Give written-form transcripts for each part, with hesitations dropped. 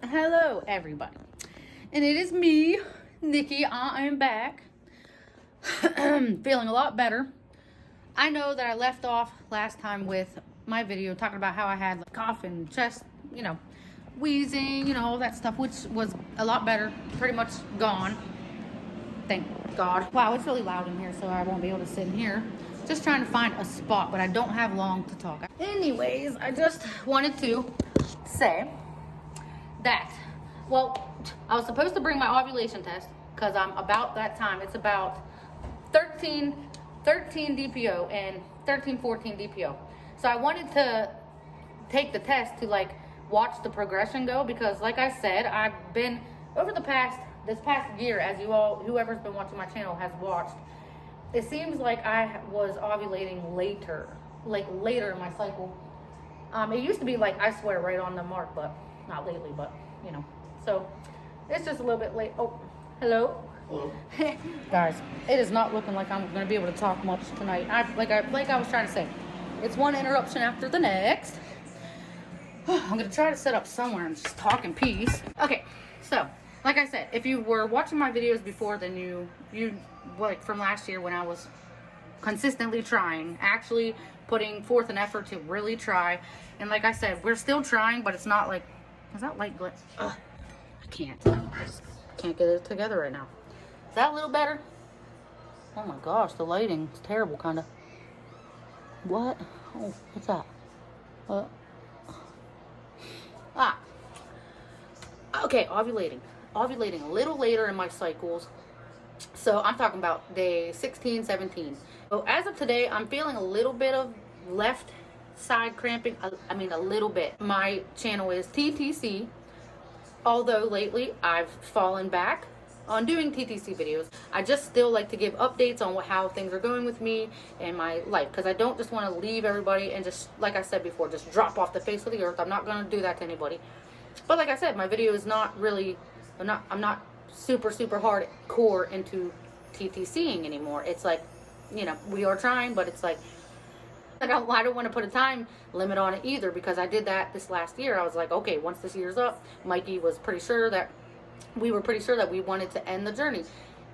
Hello, everybody. And it is me, Nikki. I am back. Feeling a lot better. I know that I left off last time with my video talking about how I had like, cough and chest, wheezing, all that stuff, which was a lot better. Pretty much gone. Thank God. Wow, it's really loud in here, so I won't be able to sit in here. Just trying to find a spot, but I don't have long to talk. Anyways, I just wanted to say that, well, I was supposed to bring my ovulation test because I'm about that time. It's about 13 DPO and 14 DPO. So I wanted to take the test to like watch the progression go, because like I said, I've been over this past year, as you all, whoever's been watching my channel has watched, it seems like I was ovulating later in my cycle. It used to be like, I swear, right on the mark, but not lately, but so it's just a little bit late. Oh, hello. Hello. Guys, it is not looking like I'm going to be able to talk much tonight. Like I was trying to say, it's one interruption after the next. I'm going to try to set up somewhere and just talk in peace. Okay, so like I said, if you were watching my videos before, then you like from last year when I was consistently trying, actually putting forth an effort to really try. And like I said, we're still trying, but it's not like, is that light glitch? Ugh, I can't get it together right now. Is that a little better? Oh my gosh, the lighting is terrible, kind of. What? Oh, what's that? Okay, ovulating a little later in my cycles. So I'm talking about day 16, 17. So as of today, I'm feeling a little bit of left side cramping. I mean, a little bit. My channel is TTC, although lately I've fallen back on doing TTC videos. I just still like to give updates on how things are going with me and my life, because I don't just want to leave everybody and just, like I said before, just drop off the face of the earth. I'm not going to do that to anybody. But like I said, my video is not really, I'm not super hardcore into TTCing anymore. It's like, we are trying, but it's like, I don't want to put a time limit on it either, because I did that this last year. I was like, okay, once this year's up, Mikey was pretty sure that we wanted to end the journey.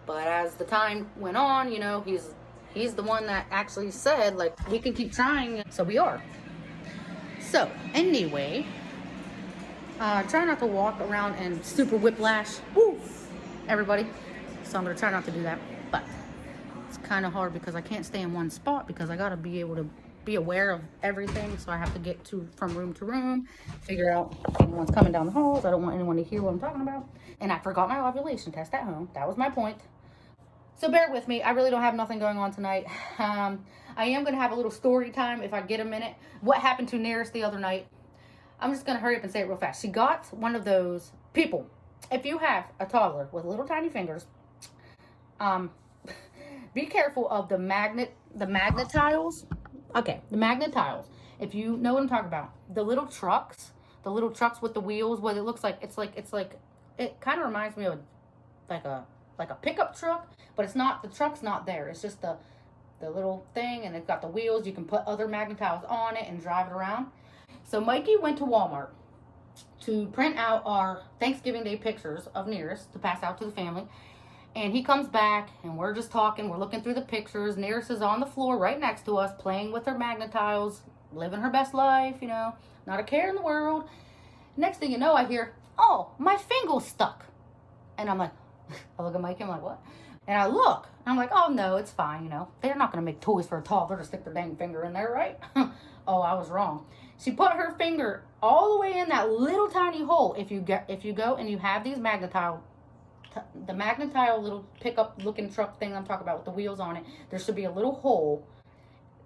But as the time went on, he's the one that actually said, like, we can keep trying. So we are. So anyway, try not to walk around and super whiplash. Woo! Everybody. So I'm going to try not to do that. But it's kind of hard because I can't stay in one spot, because I got to be able to be aware of everything. So I have to get from room to room, figure out if anyone's coming down the halls. I don't want anyone to hear what I'm talking about. And I forgot my ovulation test at home. That was my point. So bear with me. I really don't have nothing going on tonight. I am going to have a little story time if I get a minute. What happened to Nearest the other night? I'm just going to hurry up and say it real fast. She got one of those people. If you have a toddler with little tiny fingers, be careful of the magnet tiles. Okay, the magnet tiles. If you know what I'm talking about, the little trucks with the wheels, what it looks like, it kind of reminds me of like a pickup truck, but it's not. The truck's not there. It's just the little thing, and it's got the wheels. You can put other magnet tiles on it and drive it around. So Mikey went to Walmart to print out our Thanksgiving Day pictures of Nearest to pass out to the family. And he comes back, and we're just talking. We're looking through the pictures. Nearest is on the floor right next to us, playing with her magnet tiles, living her best life, not a care in the world. Next thing you know, I hear, oh, my finger's stuck. And I'm like, I look at Mikey, I'm like, what? And I look, and I'm like, oh, no, it's fine, They're not going to make toys for a toddler to stick their dang finger in there, right? Oh, I was wrong. She put her finger all the way in that little tiny hole. If you go and you have these the magnetile little pickup looking truck thing I'm talking about with the wheels on it, there should be a little hole.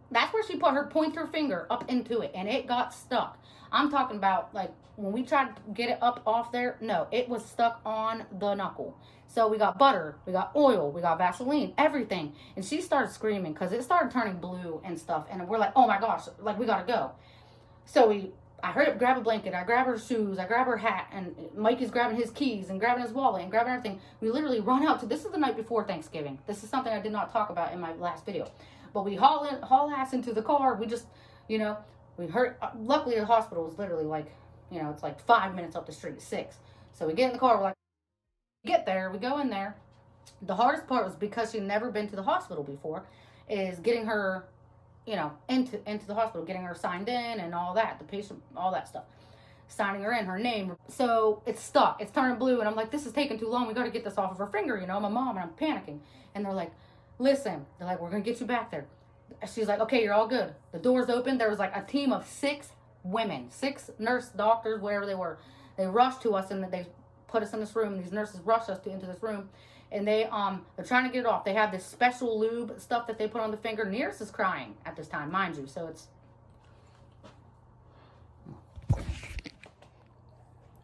That's where she put her pointer finger up into it, and it got stuck. I'm talking about, like, when we tried to get it up off there, no, it was stuck on the knuckle. So we got butter, we got oil, we got Vaseline, everything. And she started screaming because it started turning blue and stuff. And we're like, oh my gosh, like, we gotta go. So I hurry up, grab a blanket, I grab her shoes, I grab her hat, and Mikey's grabbing his keys and grabbing his wallet and grabbing everything. We literally run out this is the night before Thanksgiving. This is something I did not talk about in my last video. But we haul ass into the car. We just, we hurt. Luckily the hospital is literally like, it's like 5 minutes up the street, 6. So we get in the car, we're like, get there, we go in there. The hardest part was because she'd never been to the hospital before, is getting her, into the hospital, getting her signed in and all that, the patient, all that stuff. Signing her in, her name. So it's stuck. It's turning blue, and I'm like, this is taking too long. We got to get this off of her finger, my mom, and I'm panicking. And they're like, listen, we're going to get you back there. She's like, okay, you're all good. The door's open. There was like a team of 6 women, 6 nurse doctors, wherever they were. They rushed to us, and they put us in this room. These nurses rushed us into this room, and they're trying to get it off. They have this special lube stuff that they put on the finger. Nearest is crying at this time, mind you. So it's...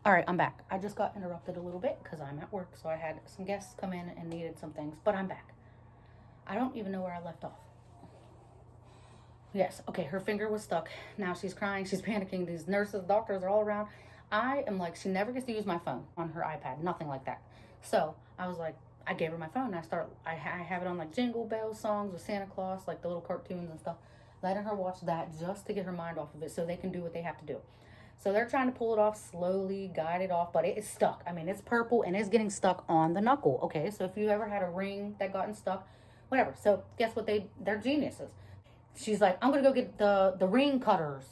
All right, I'm back. I just got interrupted a little bit because I'm at work, so I had some guests come in and needed some things, but I'm back. I don't even know where I left off. Yes, okay, her finger was stuck. Now she's crying, she's panicking. These nurses, doctors are all around. I am like, she never gets to use my phone on her iPad, nothing like that. So I was like, I gave her my phone. I have it on like Jingle Bells songs with Santa Claus, like the little cartoons and stuff, letting her watch that just to get her mind off of it so they can do what they have to do. So they're trying to pull it off slowly, guide it off, but it is stuck. I mean, it's purple and it's getting stuck on the knuckle, okay? So if you ever had a ring that gotten stuck, whatever. So guess what? They're geniuses. She's like, I'm going to go get the ring cutters.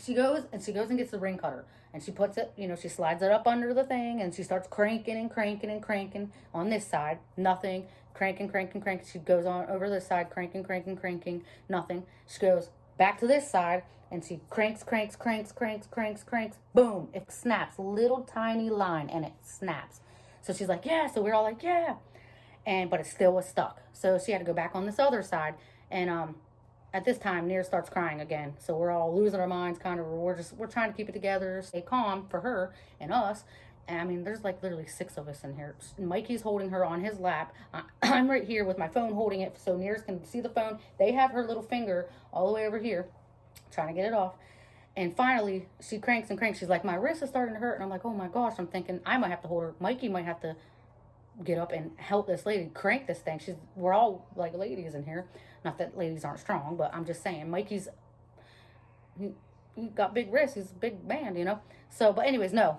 She goes and gets the ring cutter. And she puts it, she slides it up under the thing, and she starts cranking and cranking and cranking on this side. Nothing. Cranking, cranking, cranking. She goes on over this side, cranking, cranking, cranking. Nothing. She goes back to this side, and she cranks, cranks, cranks, cranks, cranks, cranks. Boom. It snaps. Little tiny line, and it snaps. So she's like, yeah. So we're all like, yeah. But it still was stuck. So she had to go back on this other side. And at this time, Near starts crying again. So we're all losing our minds, kind of. We're trying to keep it together, stay calm for her and us. And I mean, there's like literally 6 of us in here. Mikey's holding her on his lap. I'm right here with my phone holding it so Nears can see the phone. They have her little finger all the way over here, trying to get it off. And finally, she cranks and cranks. She's like, my wrist is starting to hurt. And I'm like, oh my gosh. I'm thinking I might have to hold her. Mikey might have to get up and help this lady crank this thing. We're all like ladies in here. Not that ladies aren't strong, but I'm just saying, Mikey's, he got big wrists. He's a big man, So, but anyways, no.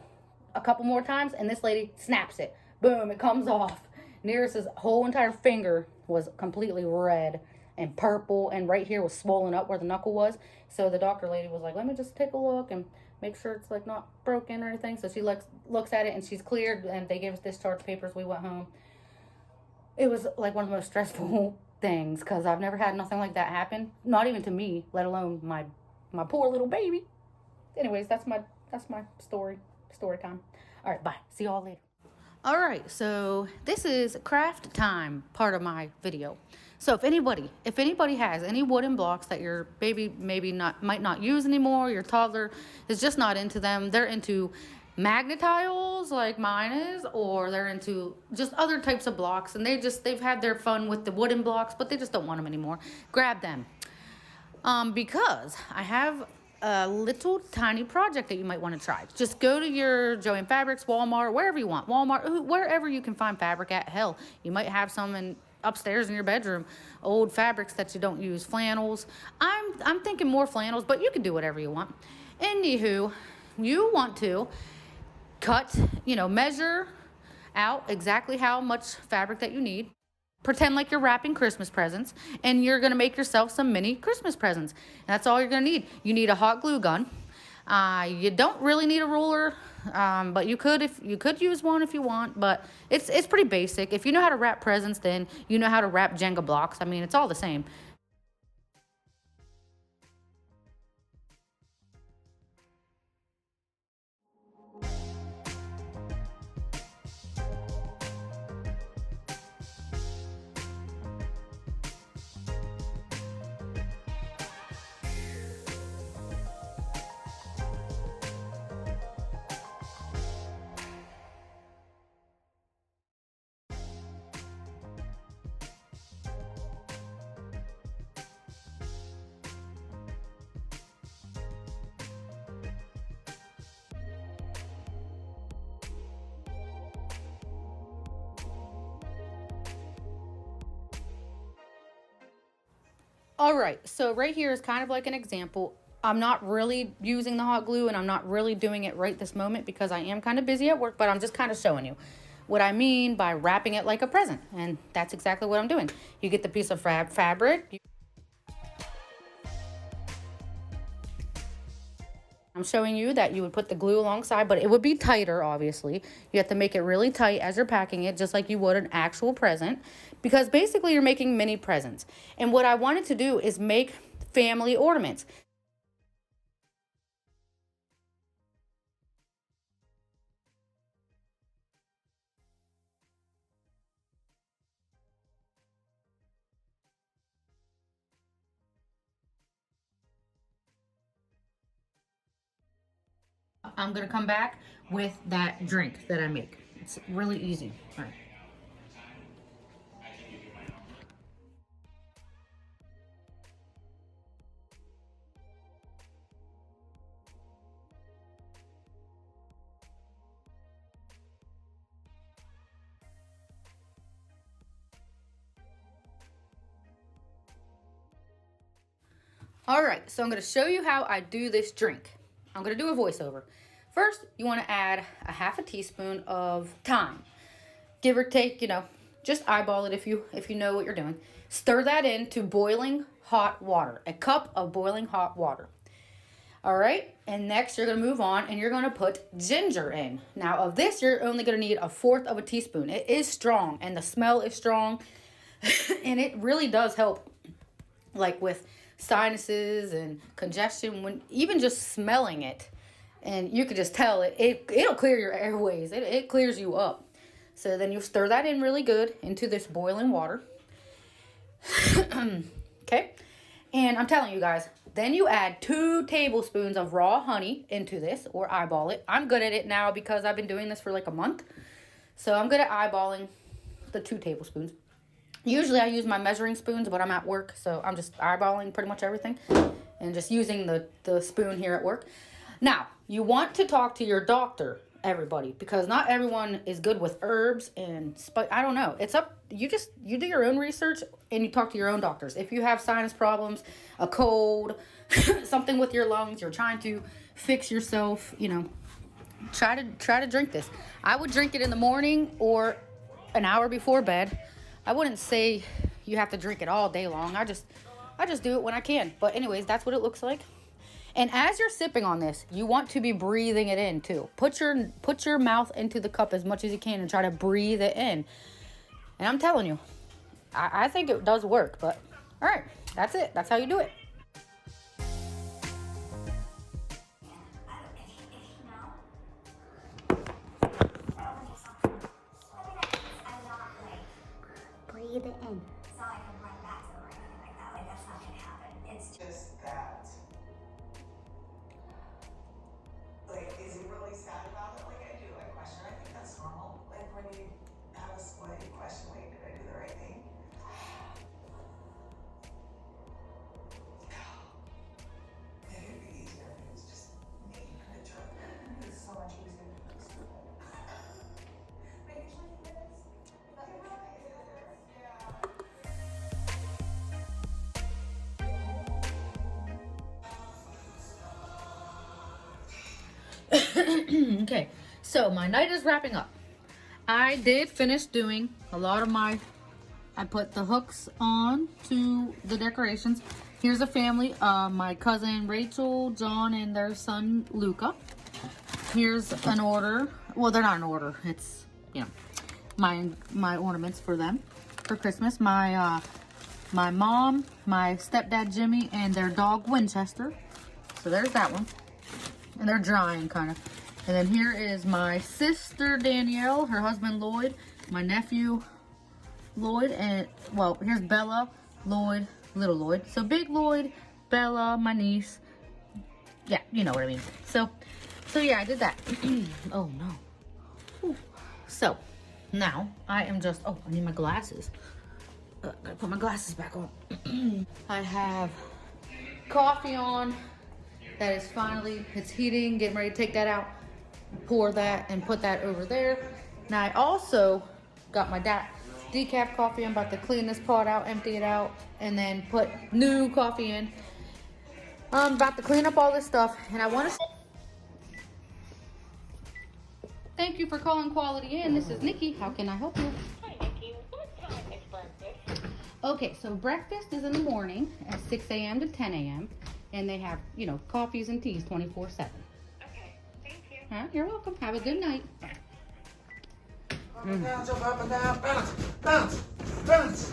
A couple more times, and this lady snaps it. Boom, it comes off. Nearest's whole entire finger was completely red and purple, and right here was swollen up where the knuckle was. So the doctor lady was like, let me just take a look and make sure it's like not broken or anything. So she looks at it, and she's cleared, and they gave us discharge papers. We went home. It was like one of the most stressful things, because I've never had nothing like that happen, not even to me, let alone my poor little baby. Anyways, that's my story time. All right, bye. See y'all later. All right, so this is craft time part of my video. So if anybody has any wooden blocks that your baby might not use anymore, your toddler is just not into them, they're into magnet tiles like mine is, or they're into just other types of blocks, and they've had their fun with the wooden blocks, but they just don't want them anymore, grab them. Because I have a little tiny project that you might want to try. Just go to your Joann Fabrics, Walmart, wherever you want, wherever you can find fabric at. Hell, you might have some upstairs in your bedroom, old fabrics that you don't use, flannels. I'm thinking more flannels, but you can do whatever you want. Anywho, you want to cut, measure out exactly how much fabric that you need. Pretend like you're wrapping Christmas presents, and you're going to make yourself some mini Christmas presents. That's all you're going to need. You need a hot glue gun. You don't really need a ruler, but you could use one if you want, but it's pretty basic. If you know how to wrap presents, then you know how to wrap Jenga blocks. I mean, it's all the same. All right, so right here is kind of like an example. I'm not really using the hot glue, and I'm not really doing it right this moment because I am kind of busy at work, but I'm just kind of showing you what I mean by wrapping it like a present. And that's exactly what I'm doing. You get the piece of fabric. I'm showing you that you would put the glue alongside, but it would be tighter, obviously. You have to make it really tight as you're packing it, just like you would an actual present, because basically you're making mini presents. And what I wanted to do is make family ornaments. I'm gonna come back with that drink that I make. It's really easy. All right. All right, so I'm gonna show you how I do this drink. I'm gonna do a voiceover. First, you wanna add a half a teaspoon of thyme. Give or take, just eyeball it if you know what you're doing. Stir that into boiling hot water, a cup of boiling hot water. All right, and next you're gonna move on and you're gonna put ginger in. Now of this, you're only gonna need a fourth of a teaspoon. It is strong and the smell is strong and it really does help like with sinuses and congestion when even just smelling it. And you can just tell it'll clear your airways. It clears you up. So then you stir that in really good into this boiling water. Okay. And I'm telling you guys, then you add 2 tablespoons of raw honey into this, or eyeball it. I'm good at it now because I've been doing this for like a month. So I'm good at eyeballing the 2 tablespoons. Usually I use my measuring spoons, but I'm at work, so I'm just eyeballing pretty much everything and just using the spoon here at work. Now, you want to talk to your doctor, everybody, because not everyone is good with herbs and I don't know. It's up, you do your own research and you talk to your own doctors. If you have sinus problems, a cold, something with your lungs, you're trying to fix yourself, try to drink this. I would drink it in the morning or an hour before bed. I wouldn't say you have to drink it all day long. I just do it when I can. But anyways, that's what it looks like. And as you're sipping on this, you want to be breathing it in too. Put your mouth into the cup as much as you can and try to breathe it in. And I'm telling you, I think it does work. But all right, that's it. That's how you do it. Breathe it in. It's not like I'm running back to them or anything like that. Like, that's not gonna happen. It's just that. Like, is he really sad about it? Like, I do. I question. I think that's normal. Like, when you have a split, you question, wait, did I do the right thing? Maybe it'd be easier if it was just me and a joke. It's so much easier to be stupid. But usually it is. But you're right. It is. Yeah. Okay, so my night is wrapping up. I did finish doing a lot of I put the hooks on to the decorations. Here's a family, my cousin Rachel, John, and their son Luca. Here's an order. Well, they're not an order. It's, my ornaments for them for Christmas. My mom, my stepdad Jimmy, and their dog Winchester. So there's that one. And they're drying kind of. And then here is my sister Danielle, her husband Lloyd, my nephew Lloyd, and well, here's Bella, Lloyd, little Lloyd. So big Lloyd, Bella, my niece. Yeah, you know what I mean. So yeah, I did that. Oh no. Whew. So now I am just, I need my glasses. Gotta put my glasses back on. I have coffee on. That is finally, it's heating, getting ready to take that out, pour that and put that over there. Now I also got my decaf coffee. I'm about to clean this pot out, empty it out, and then put new coffee in. I'm about to clean up all this stuff, and I want to thank you for calling Quality Inn. This is Nikki. How can I help you? Hi, Nikki. What time is breakfast? Okay, so breakfast is in the morning at 6 a.m. to 10 a.m. And they have, you know, coffees and teas 24/7. Okay, thank you. All right, you're welcome. Have a good night. Up and down, jump up and down, bounce, bounce, bounce.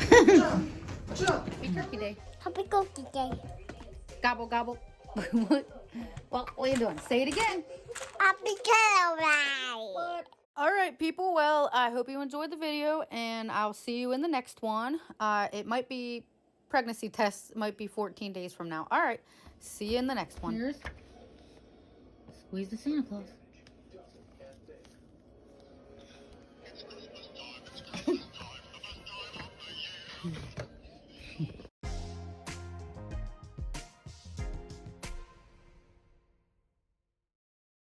Jump, jump. Happy Turkey Day. Happy Cookie Day. Gobble, gobble. Well, what are you doing? Say it again. Happy Cadillac. All right, people. Well, I hope you enjoyed the video, and I'll see you in the next one. It might be pregnancy tests. It might be 14 days from now. All right. See you in the next one. Here's squeeze the Santa Claus.